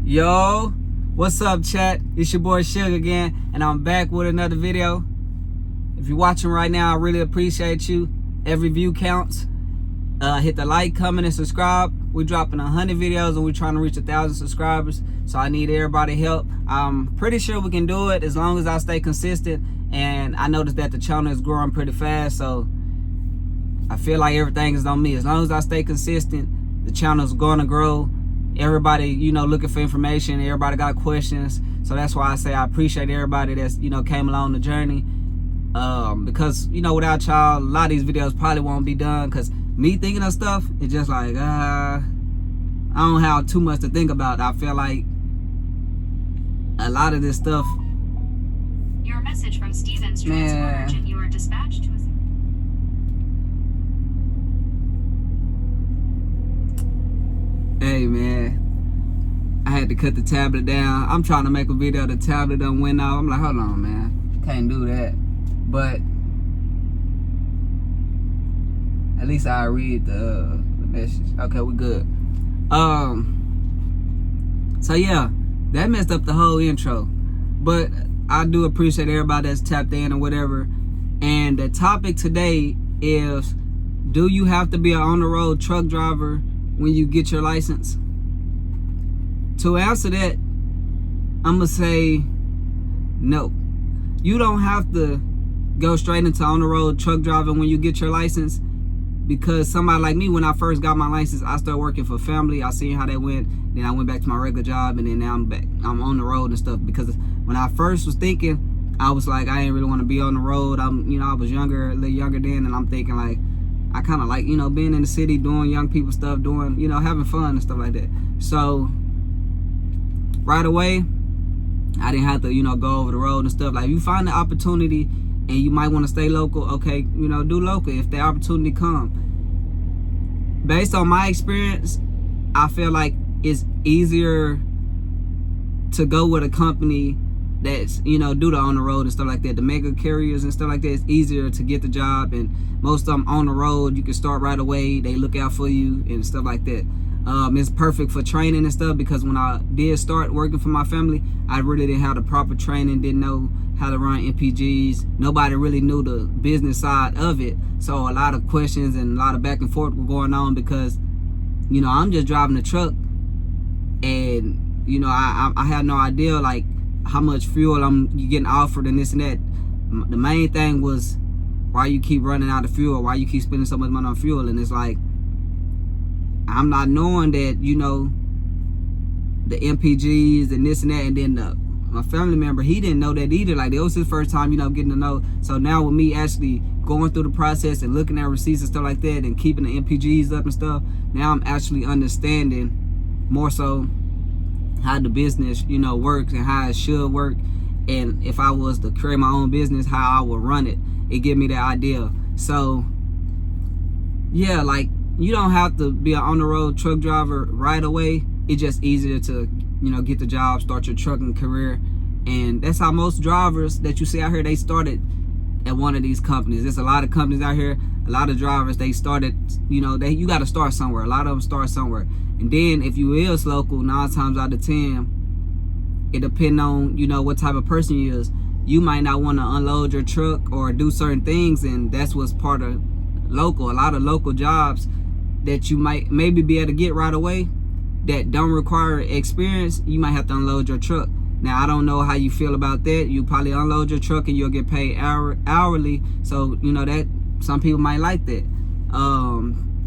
Yo, what's up, chat? It's your boy Sugar again, and I'm back with another video. If you're watching right now, I really appreciate you. Every view counts. Hit the like, comment, and subscribe. We're dropping 100 videos, and we're trying to reach 1,000 subscribers. So I need everybody's help. I'm pretty sure we can do it as long as I stay consistent. And I noticed that the channel is growing pretty fast, so I feel like everything is on me. As long as I stay consistent, the channel is going to grow. Everybody, looking for information. Everybody got questions. So that's why I say I appreciate everybody that's, came along the journey. Because, without y'all, a lot of these videos probably won't be done. Because me thinking of stuff, it's just like, I don't have too much to think about. I feel like a lot of this stuff. Your message from Stevens transfer urgent. You are dispatched to a... Hey man, I had to cut the tablet down. I'm trying to make a video, the tablet done went out. I'm like, hold on man, can't do that. But at least I read the message. Okay, we good. So yeah, that messed up the whole intro. But I do appreciate everybody that's tapped in or whatever. And the topic today is, do you have to be an on-the-road truck driver when you get your license? To answer that, I'm gonna say no. You don't have to go straight into on-the-road truck driving when you get your license, because somebody like me, when I first got my license, I started working for family. I seen how that went. Then I went back to my regular job, and then now I'm back. I'm on the road and stuff. Because when I first was thinking, I was like, I ain't really want to be on the road. I was younger, a little younger then, and I'm thinking like, I kind of like, being in the city, doing young people stuff, doing, having fun and stuff like that. So right away, I didn't have to, go over the road and stuff. Like, if you find the opportunity and you might want to stay local, okay, do local if the opportunity come. Based on my experience, I feel like it's easier to go with a company that's, do the on the road and stuff like that. The mega carriers and stuff like that, it's easier to get the job, and most of them on the road, you can start right away. They look out for you and stuff like that. It's perfect for training and stuff, because when I did start working for my family, I really didn't have the proper training, didn't know how to run MPGs. Nobody really knew the business side of it. So a lot of questions and a lot of back and forth were going on, because, I'm just driving the truck, and, I had no idea, like, how much fuel you getting offered and this and that. The main thing was why you keep running out of fuel, why you keep spending so much money on fuel. And it's like, I'm not knowing that, the MPGs and this and that. And then my family member, he didn't know that either. Like, it was his first time, getting to know. So now with me actually going through the process and looking at receipts and stuff like that, and keeping the MPGs up and stuff, now I'm actually understanding more so how the business, works and how it should work. And if I was to create my own business, how I would run it. It gave me that idea. So yeah, like, you don't have to be an on-the-road truck driver right away. It's just easier to, get the job, start your trucking career. And that's how most drivers that you see out here, they started at one of these companies. There's a lot of companies out here, a lot of drivers, they started, you got to start somewhere. A lot of them start somewhere. And then if you is local, 9 times out of 10, it depends on, what type of person you is. You might not want to unload your truck or do certain things, and that's what's part of local. A lot of local jobs that you might maybe be able to get right away that don't require experience, you might have to unload your truck. Now, I don't know how you feel about that. You probably unload your truck and you'll get paid hourly. So, that some people might like that.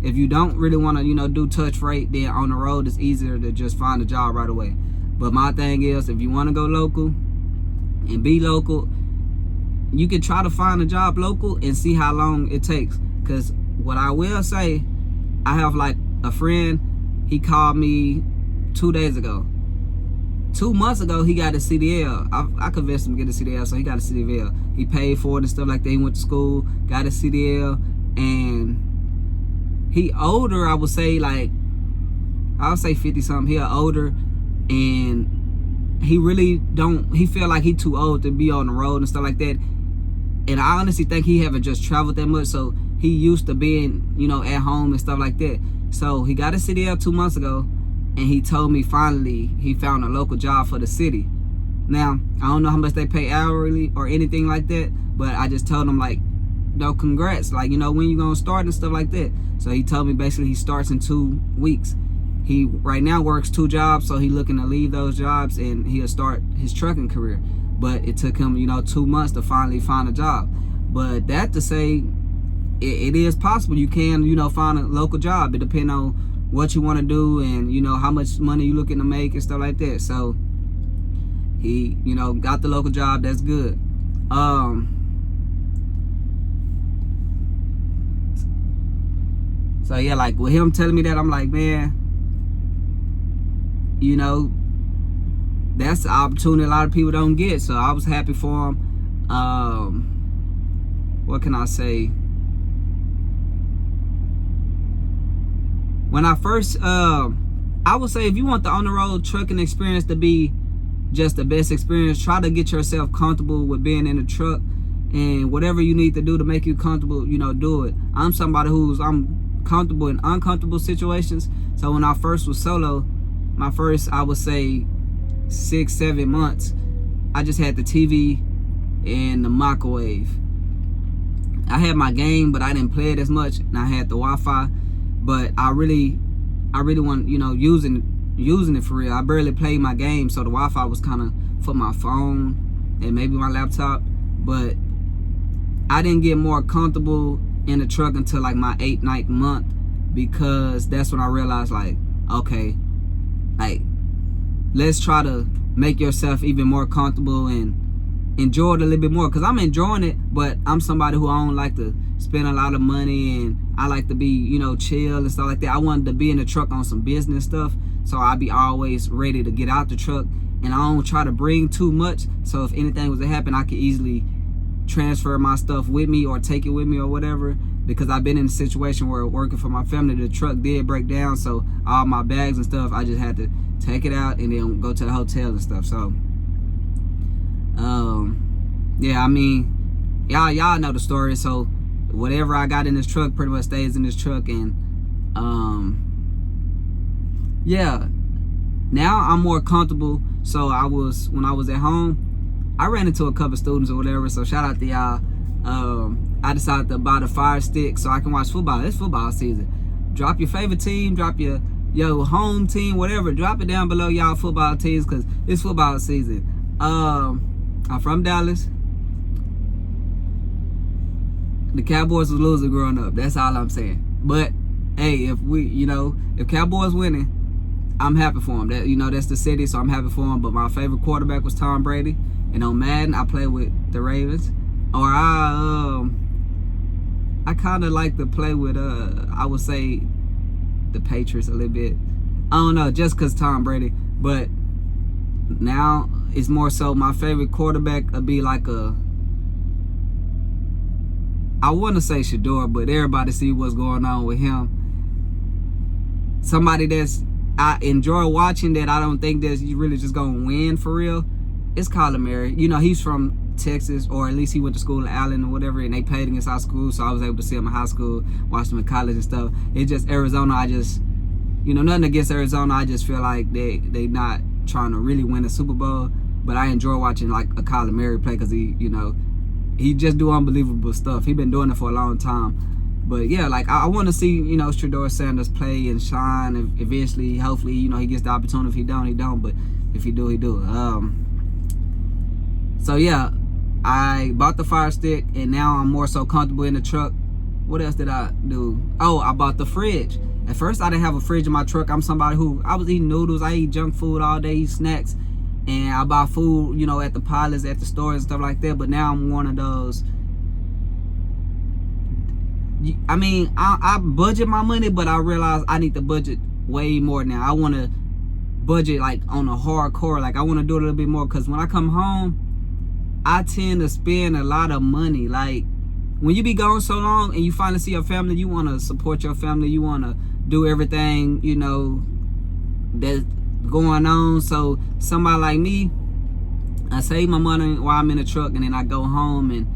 If you don't really want to, do touch freight, then on the road, it's easier to just find a job right away. But my thing is, if you want to go local and be local, you can try to find a job local and see how long it takes. Because what I will say, I have like a friend, he called me 2 days ago. 2 months ago, he got a CDL. I convinced him to get a CDL, so he got a CDL. He paid for it and stuff like that. He went to school, got a CDL, and he older, I would say 50 something. He older, and he really he feel like he too old to be on the road and stuff like that. And I honestly think he haven't just traveled that much, so he used to being, at home and stuff like that. So he got a CDL 2 months ago, and he told me finally he found a local job for the city. Now, I don't know how much they pay hourly or anything like that, but I just told him, like, no, congrats, like, you know, when you gonna start and stuff like that. So he told me basically he starts in 2 weeks. He right now works 2 jobs, so he looking to leave those jobs and he'll start his trucking career. But it took him, you know, 2 months to finally find a job. But that to say, it is possible. You can, you know, find a local job. It depends on what you want to do and, you know, how much money you looking to make and stuff like that. So he, you know, got the local job. That's good. So yeah, like with him telling me that, I'm like, man, you know, that's the opportunity a lot of people don't get. So I was happy for him. What can I say? When I first, I would say if you want the on-the-road trucking experience to be just the best experience, try to get yourself comfortable with being in the truck, and whatever you need to do to make you comfortable, you know, do it. I'm somebody I'm comfortable in uncomfortable situations. So when I first was solo, my first, I would say 6-7 months, I just had the TV and the microwave. I had my game, but I didn't play it as much, and I had the Wi-Fi. But I really want, you know, using it for real. I barely played my game, so the Wi-Fi was kind of for my phone and maybe my laptop. But I didn't get more comfortable in the truck until like my 8th month, because that's when I realized, like, okay, like, let's try to make yourself even more comfortable and enjoy it a little bit more. Because I'm enjoying it, but I'm somebody who I don't like to spend a lot of money, and I like to be, you know, chill and stuff like that. I wanted to be in the truck on some business stuff, so I'd be always ready to get out the truck, and I don't try to bring too much, so if anything was to happen, I could easily transfer my stuff with me or take it with me or whatever. Because I've been in a situation where working for my family, the truck did break down, so all my bags and stuff, I just had to take it out and then go to the hotel and stuff. So yeah, I mean, y'all know the story. So whatever I got in this truck pretty much stays in this truck. And yeah, now I'm more comfortable. So when I was at home, I ran into a couple students or whatever, so shout out to y'all. I decided to buy the Fire Stick so I can watch football. It's football season. Drop your favorite team, drop your home team, whatever. Drop it down below y'all football teams, because it's football season. I'm from Dallas. The Cowboys was losing growing up. That's all I'm saying. But hey, if Cowboys winning, I'm happy for them. That, you know, that's the city, so I'm happy for them. But my favorite quarterback was Tom Brady, and on Madden I played with the Ravens. Or I kind of like to play with I would say the Patriots a little bit. I don't know, just because Tom Brady. But now it's more so my favorite quarterback would be like I want to say Shador, but everybody see what's going on with him. Somebody that's I enjoy watching, that I don't think that you really just gonna win for real. It's Kyler Murray. You know, he's from Texas, or at least he went to school in Allen or whatever, and they played against our school, so I was able to see him in high school, watch him in college and stuff. It's just Arizona, I just, you know, nothing against Arizona, I just feel like they not trying to really win a Super Bowl. But I enjoy watching like a Kyler Murray play, because he, you know, he just do unbelievable stuff. He been doing it for a long time. But yeah, like I want to see, you know, Shador Sanders play and shine, and eventually, hopefully, you know, he gets the opportunity. If he don't, he don't. But if he do, he do. So yeah, I bought the Fire Stick, and now I'm more so comfortable in the truck. What else did I do? Oh, I bought the fridge. At first, I didn't have a fridge in my truck. I'm somebody who, I was eating noodles. I eat junk food all day, eat snacks. And I buy food, you know, at the pilots, at the stores and stuff like that. But now I'm one of those. I mean, I budget my money, but I realize I need to budget way more now. I want to budget like on a hardcore. Like I want to do a little bit more, because when I come home, I tend to spend a lot of money. Like when you be gone so long and you finally see your family, you want to support your family. You want to do everything, you know, that's going on. So somebody like me, I save my money while I'm in the truck, and then I go home and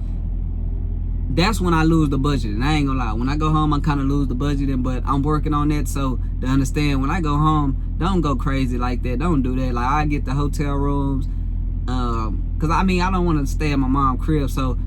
that's when I lose the budget. And I ain't gonna lie, when I go home, I kind of lose the budgeting, but I'm working on that. So to understand, when I go home, don't go crazy like that. Don't do that. Like, I get the hotel rooms, cause I don't want to stay at my mom's crib. So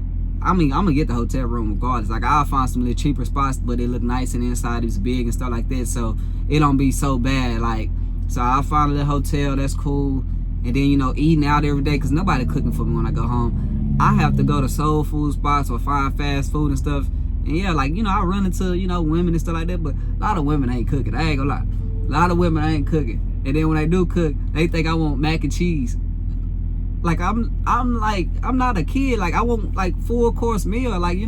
I'm gonna get the hotel room regardless. Like, I'll find some little cheaper spots, but they look nice and inside it's big and stuff like that. So it don't be so bad. Like, so I'll find a little hotel that's cool, and then eating out every day, cause nobody cooking for me when I go home. I have to go to soul food spots or find fast food and stuff. And yeah, like, I run into, women and stuff like that, but a lot of women ain't cooking. I ain't gonna lie. A lot of women ain't cooking. And then when they do cook, they think I want mac and cheese. Like, I'm not a kid. Like, I want like full course meal. Like,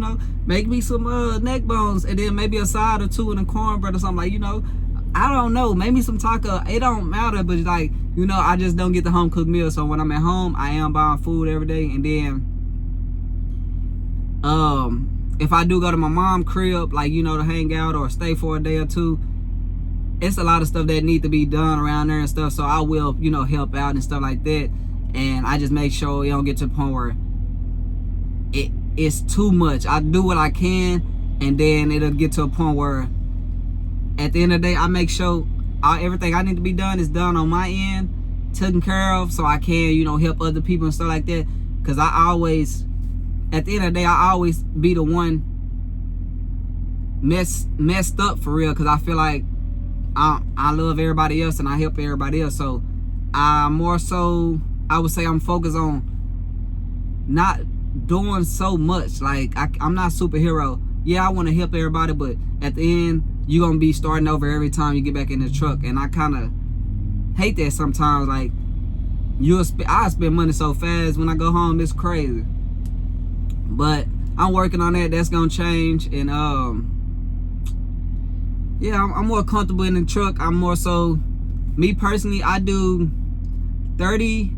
make me some neck bones and then maybe a side or two and a cornbread or something. Like, I don't know, maybe some taco. It don't matter, but like, I just don't get the home cooked meal. So when I'm at home, I am buying food every day. And then if I do go to my mom's crib, like, to hang out or stay for a day or two, it's a lot of stuff that need to be done around there and stuff. So I will, help out and stuff like that. And I just make sure it don't get to the point where it's too much. I do what I can, and then it'll get to a point where at the end of the day, I make sure everything I need to be done is done on my end, taken care of, so I can, help other people and stuff like that. Because at the end of the day, I always be the one messed up for real, because I feel like I love everybody else and I help everybody else. So I would say I'm focused on not doing so much. Like, I'm not a superhero. Yeah, I want to help everybody, but at the end, you're going to be starting over every time you get back in the truck. And I kind of hate that sometimes. Like, I spend money so fast when I go home. It's crazy. But I'm working on that. That's going to change. And yeah, I'm more comfortable in the truck. I'm more so, me personally, I do 30.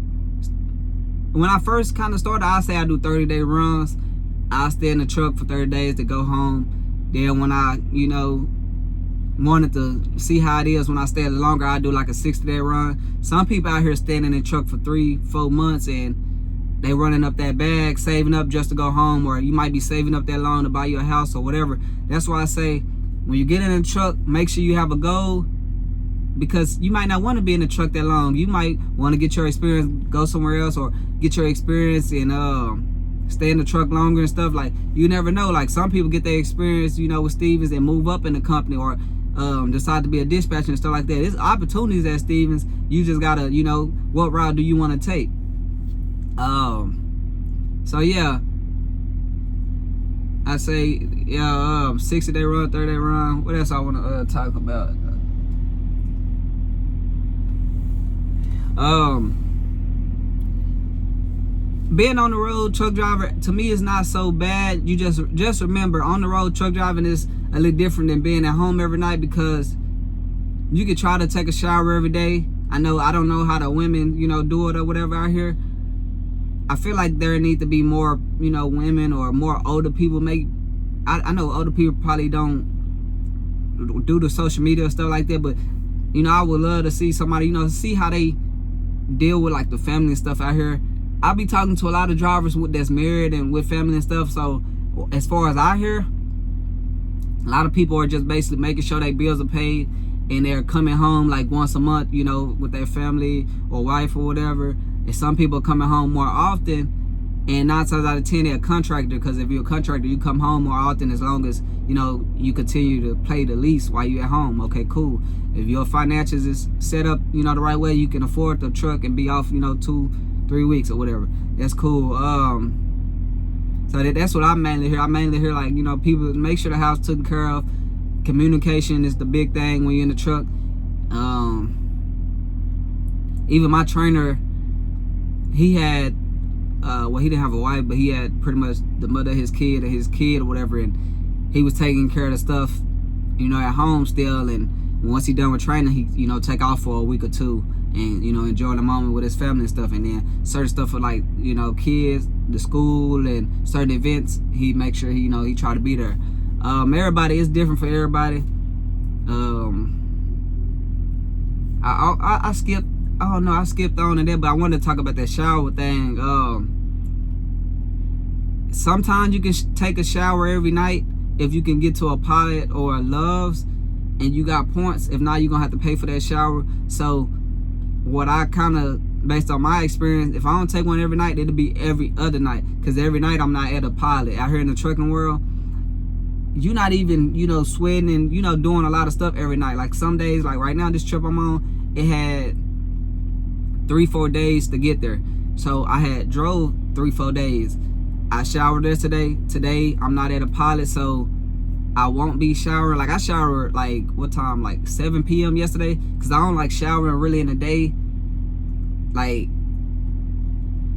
When I first kind of started, I say I do 30-day runs. I stay in the truck for 30 days to go home. Then when I, wanted to see how it is when I stay longer, I do like a 60-day run. Some people out here standing in the truck for 3-4 months and they running up that bag, saving up just to go home, or you might be saving up that long to buy you a house or whatever. That's why I say, when you get in the truck, make sure you have a goal, because you might not want to be in the truck that long. You might want to get your experience, go somewhere else, or get your experience and stay in the truck longer and stuff. Like, you never know. Like, some people get their experience, with Stevens and move up in the company, or decide to be a dispatcher and stuff like that. There's opportunities at Stevens. You just gotta, what route do you want to take? So yeah, I say, yeah, 60-day run, 30-day run. What else I want to talk about? Being on the road truck driver, to me, is not so bad. You just remember, on the road truck driving is a little different than being at home every night, because you can try to take a shower every day. I don't know how the women, do it or whatever out here. I feel like there need to be more, women or more older people I know older people probably don't do the social media and stuff like that, but I would love to see somebody, see how they deal with like the family and stuff out here. I'll be talking to a lot of drivers that's married and with family and stuff. So as far as I hear, a lot of people are just basically making sure their bills are paid, and they're coming home like once a month, with their family or wife or whatever. And some people are coming home more often, and 9 times out of 10 they're a contractor, because if you're a contractor, you come home more often as long as you continue to pay the lease while you're at home. Okay, cool. If your finances is set up the right way, you can afford the truck and be off 2-3 weeks or whatever. That's cool. So that's what I mainly hear. I mainly hear like, people make sure the house taken care of. Communication is the big thing when you're in the truck. Even my trainer, he had he didn't have a wife, but he had pretty much the mother of his kid or whatever, and he was taking care of the stuff at home still. And once he done with training, he take off for a week or two and enjoy the moment with his family and stuff. And then certain stuff for like kids, the school, and certain events, he make sure he try to be there. Everybody is different for everybody. I skipped. Oh no, I skipped on to that, but I wanted to talk about that shower thing. sometimes you can take a shower every night if you can get to a Pilot or a Love's and you got points. If not, you're gonna have to pay for that shower. So what I kind of, based on my experience, if I don't take one every night, it'll be every other night, because every night I'm not at a Pilot. Out here in the trucking world, you're not even, you know, sweating and, you know, doing a lot of stuff every night. Like some days, like right now, this trip I'm on, it had 3-4 days to get there. So I had drove 3-4 days. I showered yesterday. Today I'm not at a Pilot, so I won't be showering. Like I showered like what time? Like 7 p.m. yesterday, because I don't like showering really in the day. Like,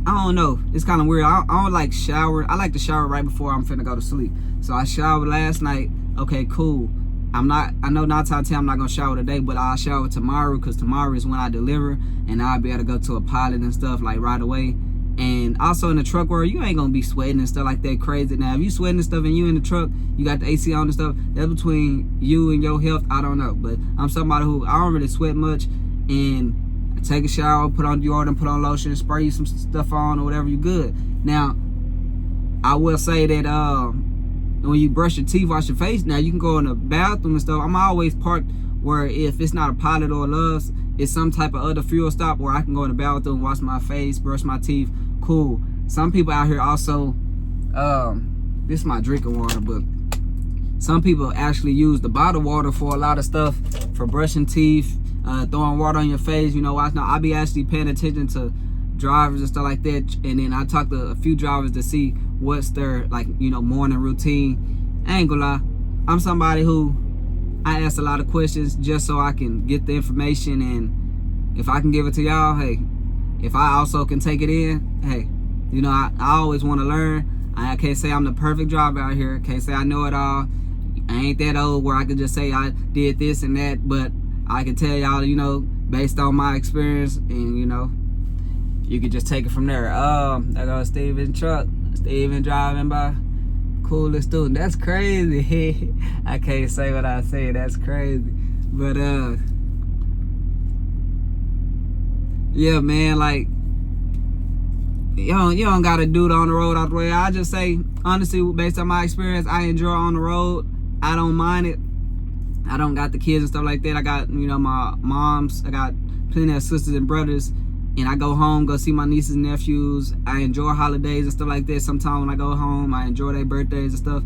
I don't know, it's kind of weird. I don't like showering. I like to shower right before I'm finna go to sleep. So I showered last night. Okay, cool. I know 9 times out of 10 I'm not gonna shower today, but I'll shower tomorrow, because tomorrow is when I deliver and I'll be able to go to a Pilot and stuff like right away. And also in the truck world, you ain't gonna be sweating and stuff like that crazy. Now if you sweating and stuff and you in the truck, you got the AC on and stuff, that's between you and your health. I don't know, but I'm somebody who, I don't really sweat much, and I take a shower, put on deodorant, put on lotion, spray you some stuff on or whatever, you good. Now I will say that when you brush your teeth, wash your face, now you can go in the bathroom and stuff. I'm always parked where if it's not a Pilot or a Love's, it's some type of other fuel stop where I can go in the bathroom, wash my face, brush my teeth. Cool. Some people out here also, this is my drinking water, but some people actually use the bottled water for a lot of stuff, for brushing teeth, throwing water on your face. You know, I be actually paying attention to drivers and stuff like that, and then I talk to a few drivers to see what's their, like, you know, morning routine. I ain't gonna lie, I'm somebody who, I ask a lot of questions just so I can get the information, and if I can give it to y'all, hey. If I also can take it in, hey. You know, I always want to learn. I can't say I'm the perfect driver out here. Can't say I know it all. I ain't that old where I can just say I did this and that, but I can tell y'all, you know, based on my experience, and you know, you can just take it from there. There goes Steven truck. Steven driving by. Coolest student. That's crazy. I can't say what I say. That's crazy. But yeah, man, like, you don't gotta do it on the road all the way. I just say, honestly, based on my experience, I enjoy on the road. I don't mind it. I don't got the kids and stuff like that. I got, you know, my moms. I got plenty of sisters and brothers. And I go home, go see my nieces and nephews. I enjoy holidays and stuff like that. Sometimes when I go home, I enjoy their birthdays and stuff.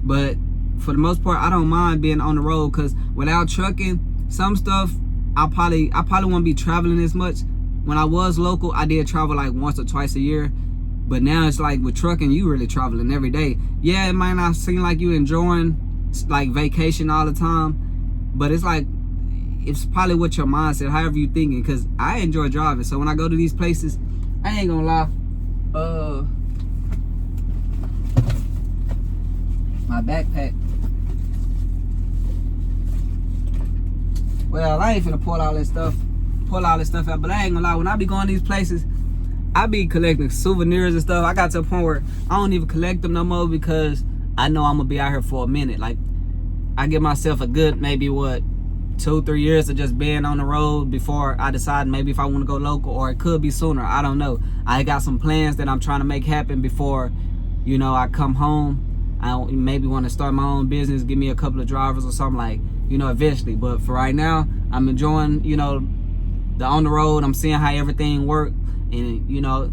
But for the most part, I don't mind being on the road, because without trucking, some stuff, I probably won't be traveling as much. When I was local, I did travel like once or twice a year. But now it's like with trucking, you really traveling every day. Yeah, it might not seem like you enjoying like vacation all the time, but it's like, it's probably what your mindset, however you thinking, because I enjoy driving. So when I go to these places, I ain't gonna lie, my backpack, well, I ain't finna pull all this stuff out, but I ain't gonna lie, when I be going to these places, I be collecting souvenirs and stuff. I got to a point where I don't even collect them no more, because I know I'm gonna be out here for a minute. Like, I give myself a good, maybe what, 2-3 years of just being on the road before I decide maybe if I want to go local, or it could be sooner. I don't know. I got some plans that I'm trying to make happen before, you know, I come home. I maybe want to start my own business, give me a couple of drivers or something, like, you know, eventually. But for right now, I'm enjoying, you know, the on the road. I'm seeing how everything works, and, you know,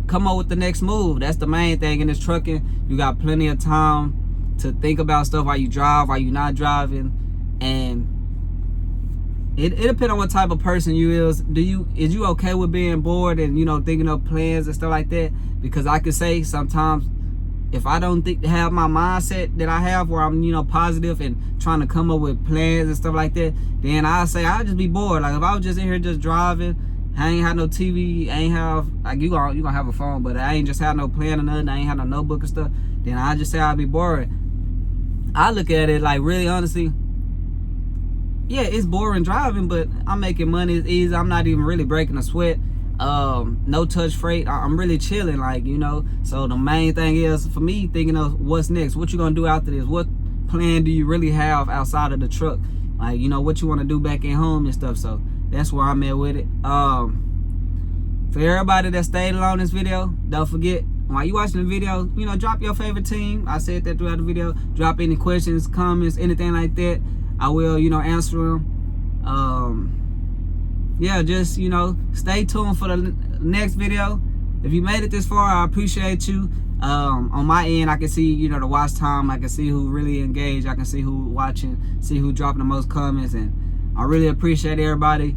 come up with the next move. That's the main thing in this trucking. You got plenty of time to think about stuff while you drive, while you're not driving. And it depends on what type of person you is. Is you okay with being bored and, you know, thinking of plans and stuff like that? Because I could say sometimes, if I don't have my mindset that I have, where I'm, you know, positive and trying to come up with plans and stuff like that, then I say I'll just be bored. Like, if I was just in here just driving, I ain't have no TV, I ain't have, like, you gonna have a phone, but I ain't just have no plan or nothing, I ain't have no notebook and stuff, then I just say I'll be bored. I look at it like, really, honestly, yeah, it's boring driving, but I'm making money. It's easy. I'm not even really breaking a sweat. No touch freight. I'm really chilling, like, you know. So the main thing is, for me, thinking of what's next. What you gonna do after this? What plan do you really have outside of the truck? Like, you know, what you want to do back at home and stuff. So that's where I'm at with it. For everybody that stayed along this video, don't forget, while you watching the video, you know, drop your favorite team. I said that throughout the video. Drop any questions, comments, anything like that. I will, you know, answer them. Yeah, just, you know, stay tuned for the next video. If you made it this far, I appreciate you. On my end, I can see, you know, the watch time. I can see who really engaged. I can see who watching, see who dropping the most comments, and I really appreciate everybody.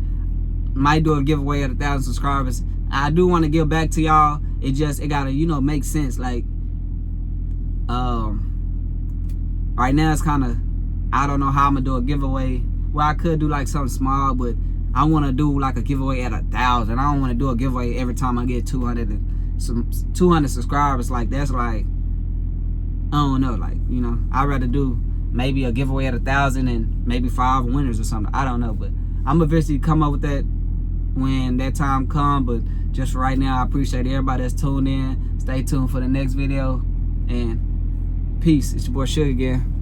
Might do a giveaway at 1,000 subscribers. I do want to give back to y'all. It gotta, you know, make sense. Like, right now it's kind of, I don't know how I'm gonna do a giveaway. Well, I could do like something small, but I want to do like a giveaway at 1,000. I don't want to do a giveaway every time I get 200 subscribers. Like, that's like, I don't know, like, you know, I'd rather do maybe a giveaway at 1,000 and maybe 5 winners or something. I don't know, but I'm eventually come up with that when that time comes. But just for right now, I appreciate everybody that's tuned in. Stay tuned for the next video, and peace. It's your boy Sugar again.